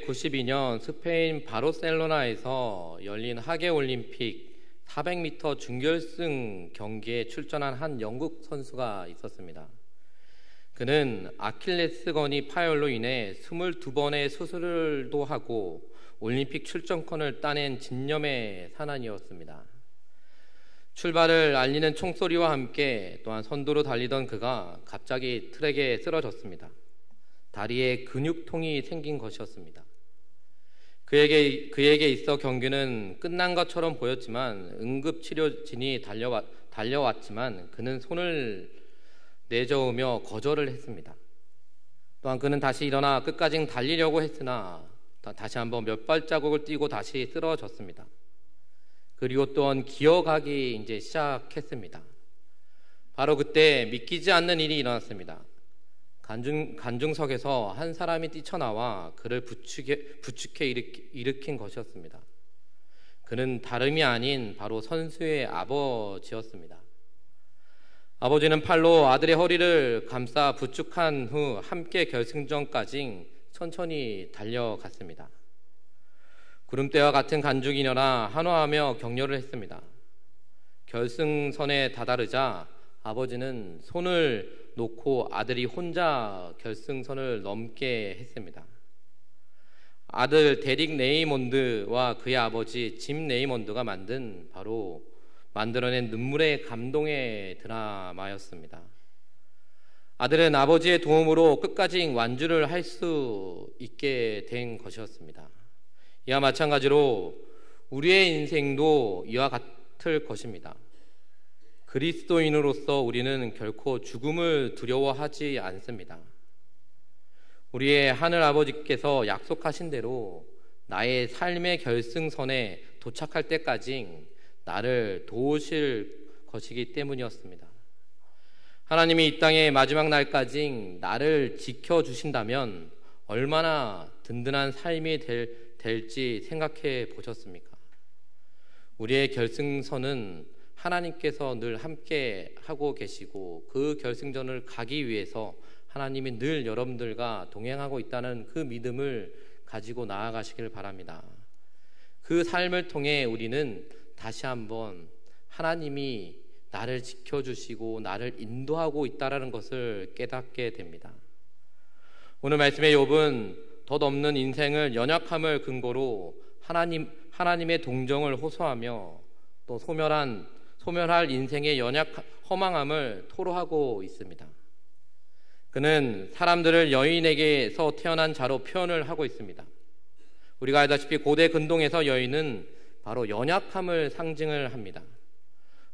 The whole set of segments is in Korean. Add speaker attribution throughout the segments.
Speaker 1: 1992년 스페인 바르셀로나에서 열린 하계올림픽 400m 준결승 경기에 출전한 한 영국 선수가 있었습니다. 그는 아킬레스건이 파열로 인해 22번의 수술도 하고 올림픽 출전권을 따낸 진념의 사나이였습니다. 출발을 알리는 총소리와 함께 또한 선두로 달리던 그가 갑자기 트랙에 쓰러졌습니다. 다리에 근육통이 생긴 것이었습니다. 그에게 있어 경기는 끝난 것처럼 보였지만 응급치료진이 달려왔지만 그는 손을 내저으며 거절을 했습니다. 또한 그는 다시 일어나 끝까지 달리려고 했으나 다시 한번 몇 발자국을 뛰고 다시 쓰러졌습니다. 그리고 또한 기어가기 시작했습니다. 바로 그때 믿기지 않는 일이 일어났습니다. 관중석에서 한 사람이 뛰쳐나와 그를 부축해 일으킨 것이었습니다. 그는 다름이 아닌 바로 선수의 아버지였습니다. 아버지는 팔로 아들의 허리를 감싸 부축한 후 함께 결승전까지 천천히 달려갔습니다. 구름대와 같은 간죽이녀라 한화하며 격려를 했습니다. 결승선에 다다르자 아버지는 손을 놓고 아들이 혼자 결승선을 넘게 했습니다. 아들 데릭 레이몬드와 그의 아버지 짐 레이몬드가 만들어낸 눈물의 감동의 드라마였습니다. 아들은 아버지의 도움으로 끝까지 완주를 할 수 있게 된 것이었습니다. 이와 마찬가지로 우리의 인생도 이와 같을 것입니다. 그리스도인으로서 우리는 결코 죽음을 두려워하지 않습니다. 우리의 하늘 아버지께서 약속하신 대로 나의 삶의 결승선에 도착할 때까지 나를 도우실 것이기 때문이었습니다. 하나님이 이 땅의 마지막 날까지 나를 지켜주신다면 얼마나 든든한 삶이 될지 생각해 보셨습니까? 우리의 결승선은 하나님께서 늘 함께 하고 계시고 그 결승전을 가기 위해서 하나님이 늘 여러분들과 동행하고 있다는 그 믿음을 가지고 나아가시길 바랍니다. 그 삶을 통해 우리는 다시 한번 하나님이 나를 지켜주시고 나를 인도하고 있다는 것을 깨닫게 됩니다. 오늘 말씀의 욥은 덧없는 인생을 연약함을 근거로 하나님의 동정을 호소하며 또 소멸할 인생의 허망함을 토로하고 있습니다. 그는 사람들을 여인에게서 태어난 자로 표현을 하고 있습니다. 우리가 알다시피 고대 근동에서 여인은 바로 연약함을 상징을 합니다.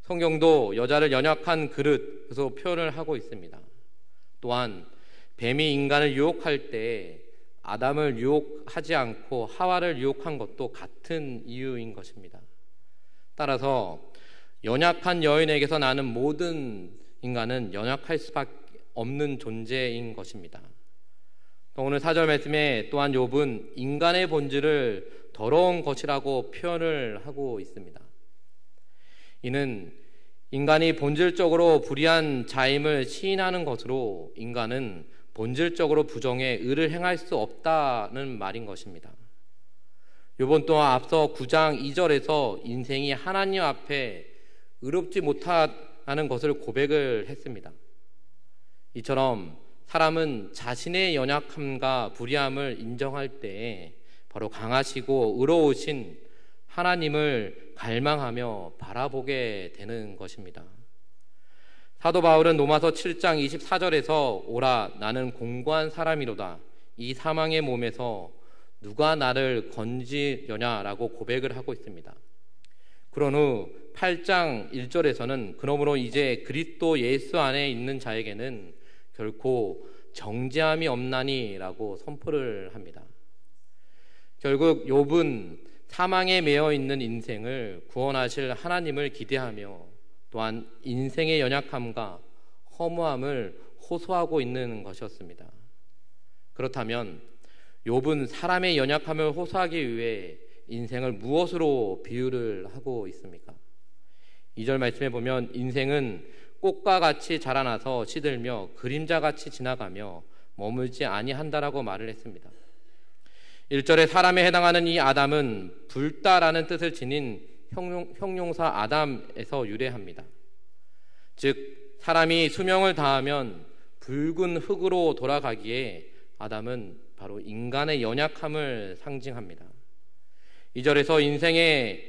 Speaker 1: 성경도 여자를 연약한 그릇으로 표현을 하고 있습니다. 또한 뱀이 인간을 유혹할 때 아담을 유혹하지 않고 하와를 유혹한 것도 같은 이유인 것입니다. 따라서 연약한 여인에게서 나는 모든 인간은 연약할 수밖에 없는 존재인 것입니다. 또 오늘 4절 말씀에 또한 욥은 인간의 본질을 더러운 것이라고 표현을 하고 있습니다. 이는 인간이 본질적으로 불의한 자임을 시인하는 것으로 인간은 본질적으로 부정에 의를 행할 수 없다는 말인 것입니다. 욥은 또한 앞서 9장 2절에서 인생이 하나님 앞에 의롭지 못하다는 것을 고백을 했습니다. 이처럼 사람은 자신의 연약함과 불의함을 인정할 때에 바로 강하시고 의로우신 하나님을 갈망하며 바라보게 되는 것입니다. 사도 바울은 로마서 7장 24절에서 오라 나는 공고한 사람이로다 이 사망의 몸에서 누가 나를 건지려냐라고 고백을 하고 있습니다. 그런 후 8장 1절에서는 그러므로 이제 그리스도 예수 안에 있는 자에게는 결코 정죄함이 없나니라고 선포를 합니다. 결국 욥은 사망에 매여 있는 인생을 구원하실 하나님을 기대하며 또한 인생의 연약함과 허무함을 호소하고 있는 것이었습니다. 그렇다면 욥은 사람의 연약함을 호소하기 위해 인생을 무엇으로 비유를 하고 있습니까? 2절 말씀에 보면 인생은 꽃과 같이 자라나서 시들며 그림자같이 지나가며 머물지 아니한다라고 말을 했습니다. 1절에 사람에 해당하는 이 아담은 불다라는 뜻을 지닌 형용사 아담에서 유래합니다. 즉 사람이 수명을 다하면 붉은 흙으로 돌아가기에 아담은 바로 인간의 연약함을 상징합니다. 2절에서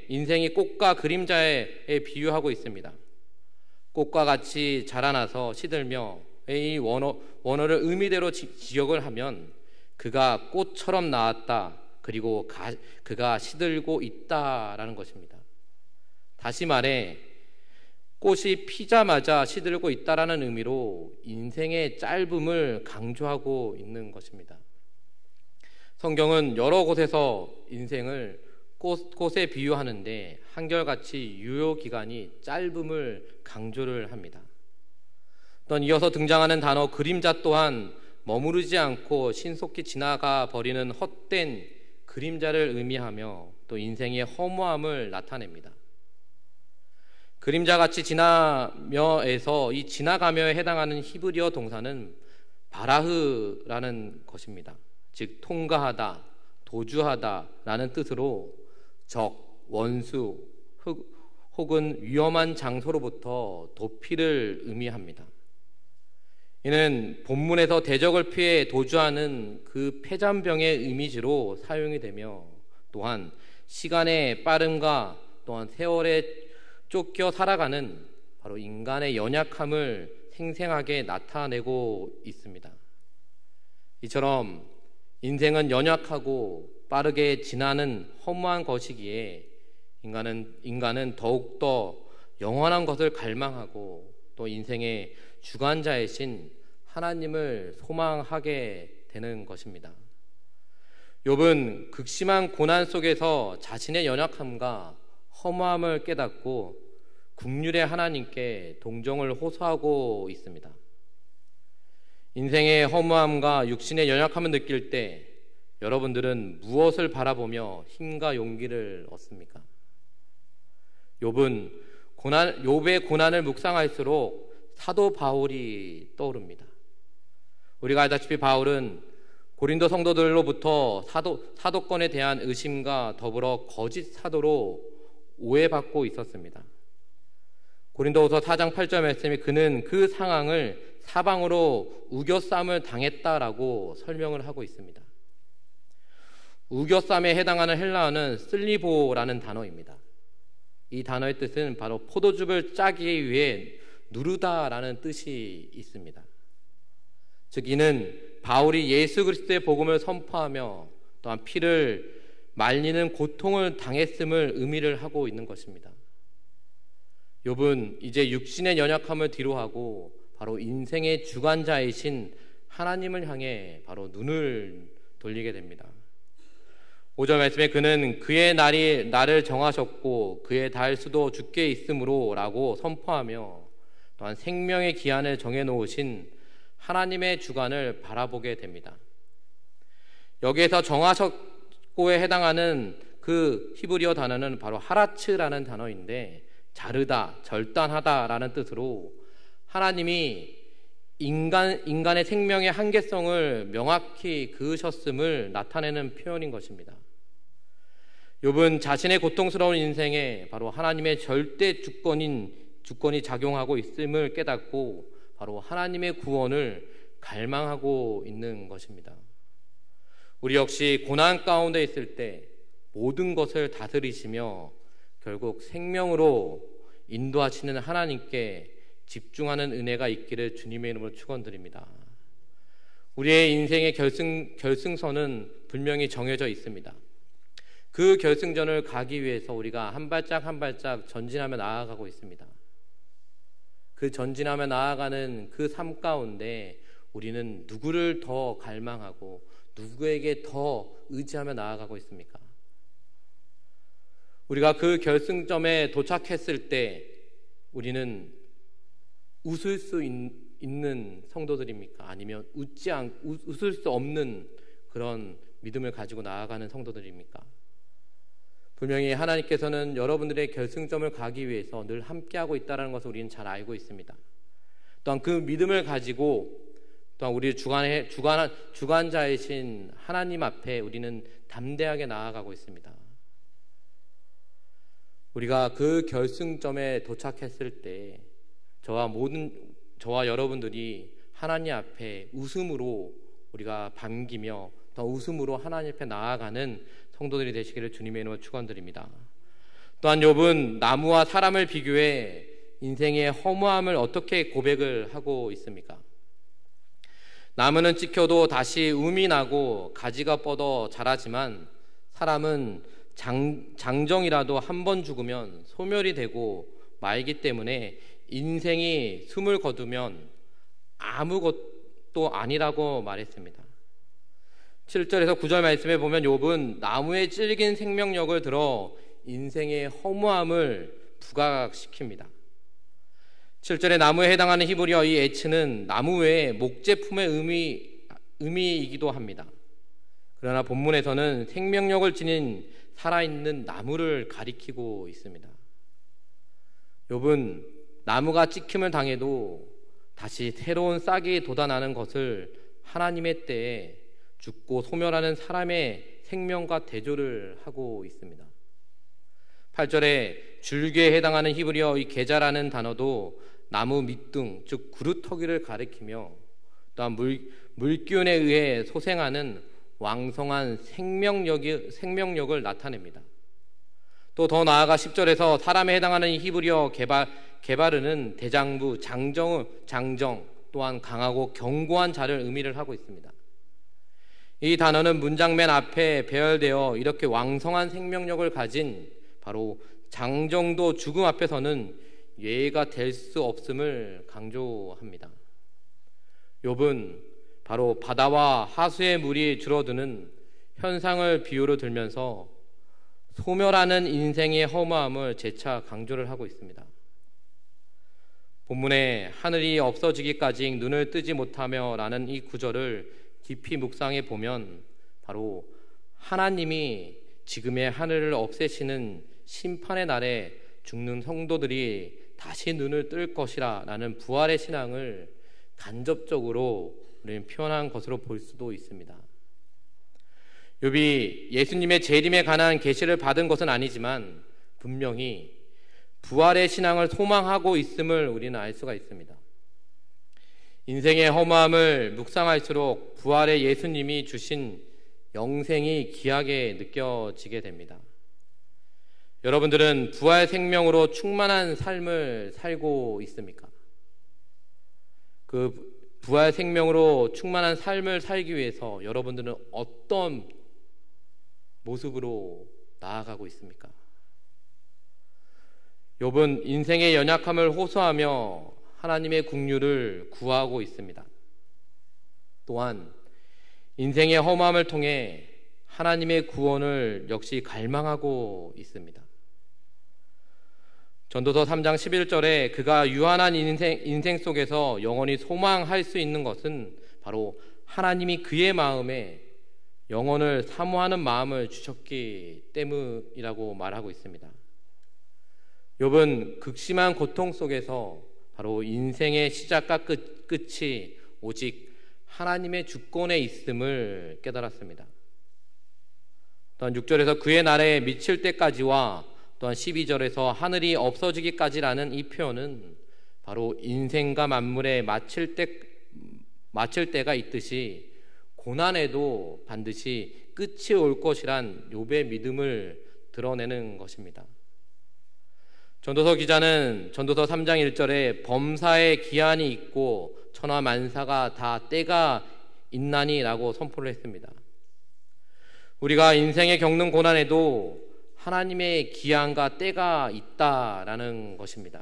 Speaker 1: 인생이 꽃과 그림자에 비유하고 있습니다. 꽃과 같이 자라나서 시들며 이 원어를 의미대로 지역을 하면 그가 꽃처럼 나왔다. 그리고 그가 시들고 있다라는 것입니다. 다시 말해 꽃이 피자마자 시들고 있다라는 의미로 인생의 짧음을 강조하고 있는 것입니다. 성경은 여러 곳에서 인생을 꽃에 비유하는데 한결같이 유효기간이 짧음을 강조를 합니다. 또한 이어서 등장하는 단어 그림자 또한 머무르지 않고 신속히 지나가 버리는 헛된 그림자를 의미하며 또 인생의 허무함을 나타냅니다. 그림자같이 지나며에서 이 지나가며에 해당하는 히브리어 동사는 바라흐라는 것입니다. 즉 통과하다, 도주하다라는 뜻으로 적, 원수 혹은 위험한 장소로부터 도피를 의미합니다. 이는 본문에서 대적을 피해 도주하는 그 폐잔병의 이미지로 사용이 되며 또한 시간의 빠름과 또한 세월에 쫓겨 살아가는 바로 인간의 연약함을 생생하게 나타내고 있습니다. 이처럼 인생은 연약하고 빠르게 지나는 허무한 것이기에 인간은 더욱더 영원한 것을 갈망하고 또 인생의 주관자이신 하나님을 소망하게 되는 것입니다. 욥은 극심한 고난 속에서 자신의 연약함과 허무함을 깨닫고 긍휼의 하나님께 동정을 호소하고 있습니다. 인생의 허무함과 육신의 연약함을 느낄 때 여러분들은 무엇을 바라보며 힘과 용기를 얻습니까? 욥의 고난을 묵상할수록 사도 바울이 떠오릅니다. 우리가 알다시피 바울은 고린도 성도들로부터 사도권에 대한 의심과 더불어 거짓 사도로 오해받고 있었습니다. 고린도후서 4장 8절 말씀에 그는 그 상황을 사방으로 우겨쌈을 당했다라고 설명을 하고 있습니다. 우겨쌈에 해당하는 헬라어는 슬리보라는 단어입니다. 이 단어의 뜻은 바로 포도즙을 짜기 위해 누르다라는 뜻이 있습니다. 즉 이는 바울이 예수 그리스도의 복음을 선포하며 또한 피를 말리는 고통을 당했음을 의미를 하고 있는 것입니다. 욥은 이제 육신의 연약함을 뒤로하고 바로 인생의 주관자이신 하나님을 향해 바로 눈을 돌리게 됩니다. 5절 말씀에 그는 그의 날이 나를 정하셨고 그의 달수도 주께 있으므로 라고 선포하며 또한 생명의 기한을 정해놓으신 하나님의 주관을 바라보게 됩니다. 여기에서 정하셨고에 해당하는 그 히브리어 단어는 바로 하라츠라는 단어인데 자르다, 절단하다라는 뜻으로 하나님이 인간의 생명의 한계성을 명확히 그으셨음을 나타내는 표현인 것입니다. 욥은 자신의 고통스러운 인생에 바로 하나님의 절대 주권이 작용하고 있음을 깨닫고 바로 하나님의 구원을 갈망하고 있는 것입니다. 우리 역시 고난 가운데 있을 때 모든 것을 다스리시며 결국 생명으로 인도하시는 하나님께 집중하는 은혜가 있기를 주님의 이름으로 축원드립니다. 우리의 인생의 결승선은 분명히 정해져 있습니다. 그 결승전을 가기 위해서 우리가 한 발짝 한 발짝 전진하며 나아가고 있습니다. 그 전진하며 나아가는 그 삶 가운데 우리는 누구를 더 갈망하고 누구에게 더 의지하며 나아가고 있습니까? 우리가 그 결승점에 도착했을 때 우리는 웃을 수 있는 성도들입니까? 아니면 웃을 수 없는 그런 믿음을 가지고 나아가는 성도들입니까? 분명히 하나님께서는 여러분들의 결승점을 가기 위해서 늘 함께하고 있다는 것을 우리는 잘 알고 있습니다. 또한 그 믿음을 가지고 또한 우리 주관자이신 하나님 앞에 우리는 담대하게 나아가고 있습니다. 우리가 그 결승점에 도착했을 때 저와 여러분들이 하나님 앞에 웃음으로 우리가 반기며 더 웃음으로 하나님 앞에 나아가는 성도들이 되시기를 주님의 이름으로 축원드립니다. 또한 욥은 나무와 사람을 비교해 인생의 허무함을 어떻게 고백을 하고 있습니까? 나무는 찍혀도 다시 um이 나고 가지가 뻗어 자라지만 사람은 장정이라도 한 번 죽으면 소멸이 되고 말기 때문에 인생이 숨을 거두면 아무것도 아니라고 말했습니다. 7절에서 9절 말씀에 보면 욥은 나무에 찔긴 생명력을 들어 인생의 허무함을 부각시킵니다. 7절에 나무에 해당하는 히브리어 이 에츠는 나무 외에 목제품의 의미이기도 합니다. 그러나 본문에서는 생명력을 지닌 살아있는 나무를 가리키고 있습니다. 욥은 나무가 찍힘을 당해도 다시 새로운 싹이 돋아나는 것을 하나님의 때에 죽고 소멸하는 사람의 생명과 대조를 하고 있습니다. 8절에 줄기에 해당하는 히브리어 이 게자라는 단어도 나무 밑둥, 즉 구루터기를 가리키며 또한 물기운에 의해 소생하는 왕성한 생명력을 나타냅니다. 또 더 나아가 10절에서 사람에 해당하는 히브리어 게바르는 대장부, 장정, 또한 강하고 견고한 자를 의미를 하고 있습니다. 이 단어는 문장 맨 앞에 배열되어 이렇게 왕성한 생명력을 가진 바로 장정도 죽음 앞에서는 예가 될 수 없음을 강조합니다. 욥은 바로 바다와 하수의 물이 줄어드는 현상을 비유로 들면서 소멸하는 인생의 허무함을 재차 강조를 하고 있습니다. 본문에 하늘이 없어지기까지 눈을 뜨지 못하며 라는 이 구절을 깊이 묵상해 보면 바로 하나님이 지금의 하늘을 없애시는 심판의 날에 죽는 성도들이 다시 눈을 뜰 것이라 라는 부활의 신앙을 간접적으로 우리는 표현한 것으로 볼 수도 있습니다. 욥이 예수님의 재림에 관한 계시를 받은 것은 아니지만 분명히 부활의 신앙을 소망하고 있음을 우리는 알 수가 있습니다. 인생의 허무함을 묵상할수록 부활의 예수님이 주신 영생이 귀하게 느껴지게 됩니다. 여러분들은 부활 생명으로 충만한 삶을 살고 있습니까? 그 부활 생명으로 충만한 삶을 살기 위해서 여러분들은 어떤 모습으로 나아가고 있습니까? 욥은 인생의 연약함을 호소하며 하나님의 긍휼을 구하고 있습니다. 또한 인생의 허무함을 통해 하나님의 구원을 역시 갈망하고 있습니다. 전도서 3장 11절에 그가 유한한 인생 속에서 영원히 소망할 수 있는 것은 바로 하나님이 그의 마음에 영원을 사모하는 마음을 주셨기 때문이라고 말하고 있습니다. 욥은 극심한 고통 속에서 바로 인생의 시작과 끝이 오직 하나님의 주권에 있음을 깨달았습니다. 또한 6절에서 그의 날에 미칠 때까지와 또한 12절에서 하늘이 없어지기까지라는 이 표현은 바로 인생과 만물에 마칠 때가 있듯이 고난에도 반드시 끝이 올 것이란 욥의 믿음을 드러내는 것입니다. 전도서 기자는 전도서 3장 1절에 범사의 기한이 있고 천하 만사가 다 때가 있나니라고 선포를 했습니다. 우리가 인생에 겪는 고난에도 하나님의 기한과 때가 있다라는 것입니다.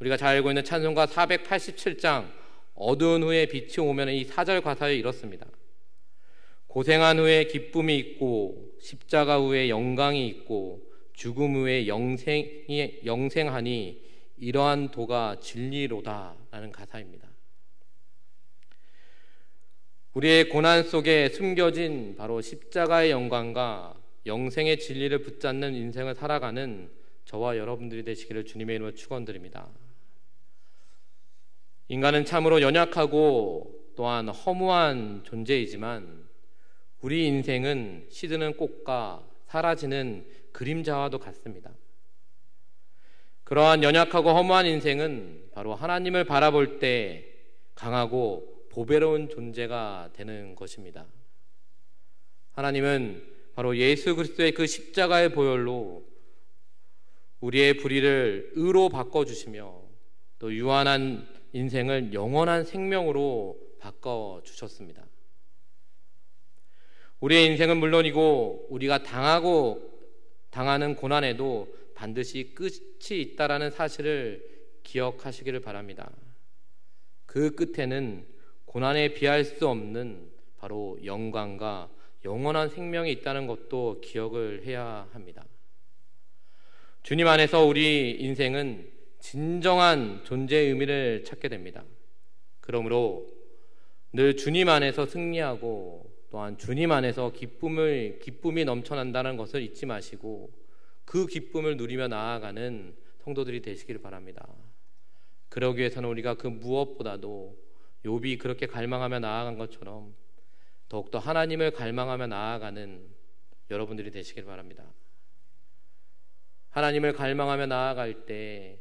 Speaker 1: 우리가 잘 알고 있는 찬송가 487장 어두운 후에 빛이 오면 이 4절 가사에 이렇습니다. 고생한 후에 기쁨이 있고 십자가 후에 영광이 있고 죽음 후에 영생하니 이러한 도가 진리로다 라는 가사입니다. 우리의 고난 속에 숨겨진 바로 십자가의 영광과 영생의 진리를 붙잡는 인생을 살아가는 저와 여러분들이 되시기를 주님의 이름으로 축원드립니다. 인간은 참으로 연약하고 또한 허무한 존재이지만 우리 인생은 시드는 꽃과 사라지는 그림자와도 같습니다. 그러한 연약하고 허무한 인생은 바로 하나님을 바라볼 때 강하고 보배로운 존재가 되는 것입니다. 하나님은 바로 예수 그리스도의 그 십자가의 보혈로 우리의 불의를 의로 바꿔주시며 또 유한한 인생을 영원한 생명으로 바꿔주셨습니다. 우리의 인생은 물론이고 우리가 당하는 고난에도 반드시 끝이 있다라는 사실을 기억하시기를 바랍니다. 그 끝에는 고난에 비할 수 없는 바로 영광과 영원한 생명이 있다는 것도 기억을 해야 합니다. 주님 안에서 우리 인생은 진정한 존재의 의미를 찾게 됩니다. 그러므로 늘 주님 안에서 승리하고 또한 주님 안에서 기쁨이 넘쳐난다는 것을 잊지 마시고 그 기쁨을 누리며 나아가는 성도들이 되시기를 바랍니다. 그러기 위해서는 우리가 그 무엇보다도 욥이 그렇게 갈망하며 나아간 것처럼 더욱더 하나님을 갈망하며 나아가는 여러분들이 되시길 바랍니다. 하나님을 갈망하며 나아갈 때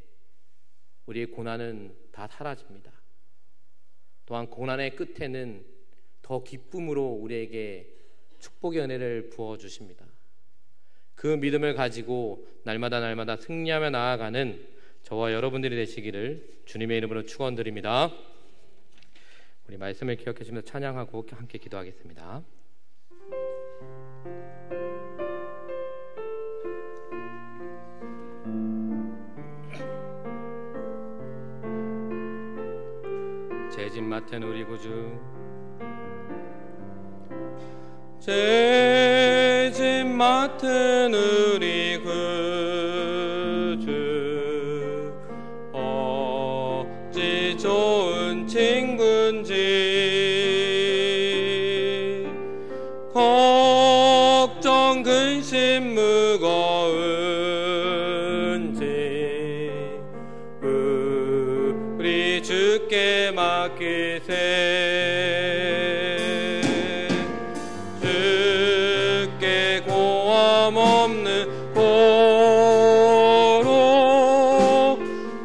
Speaker 1: 우리의 고난은 다 사라집니다. 또한 고난의 끝에는 더 기쁨으로 우리에게 축복의 은혜를 부어주십니다. 그 믿음을 가지고 날마다 승리하며 나아가는 저와 여러분들이 되시기를 주님의 이름으로 축원드립니다. 우리 말씀을 기억해 주시면서 찬양하고 함께 기도하겠습니다. 제 집 맡은 우리 구주,
Speaker 2: 제 집 맡은 우리 구주, 어찌 좋은 친구인지, 걱정 근심 무거운지 우리 주께 맡기세. 주께 고함 없는 고로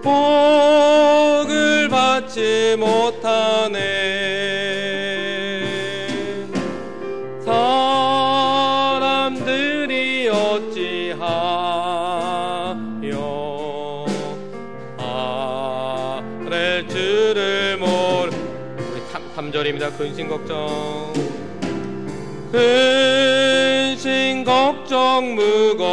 Speaker 2: 복을 받지 못하네. 사람들이 어찌하여 아랠 줄을 모르.
Speaker 1: 3절입니다. 근심 걱정,
Speaker 2: 근심 걱정 무거운지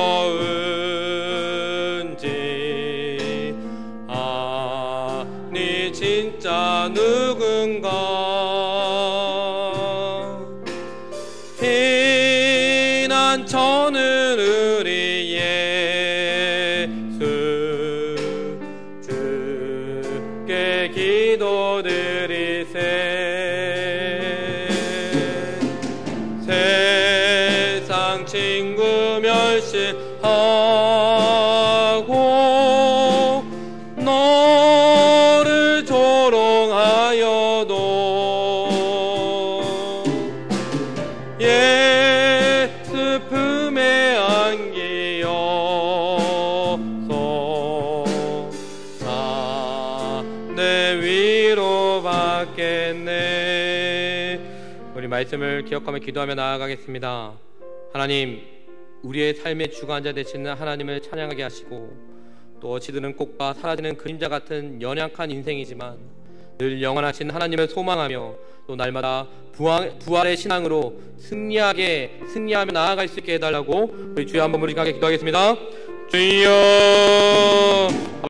Speaker 2: 아니 진짜 누군가 피난처는 우리 예수 주께 기도드리세. 세상 친구 멸시하고 너를 조롱하여도 예수 품에 안기어서 내 위로 받겠네.
Speaker 1: 우리 말씀을 기억하며 기도하며 나아가겠습니다. 하나님, 우리의 삶의 주관자 되시는 하나님을 찬양하게 하시고 또 어찌 드는 꽃과 사라지는 그림자 같은 연약한 인생이지만 늘 영원하신 하나님을 소망하며 또 날마다 부활의 신앙으로 승리하며 나아갈 수 있게 해달라고 우리 주여 한번 우리 함께 기도하겠습니다.
Speaker 2: 주여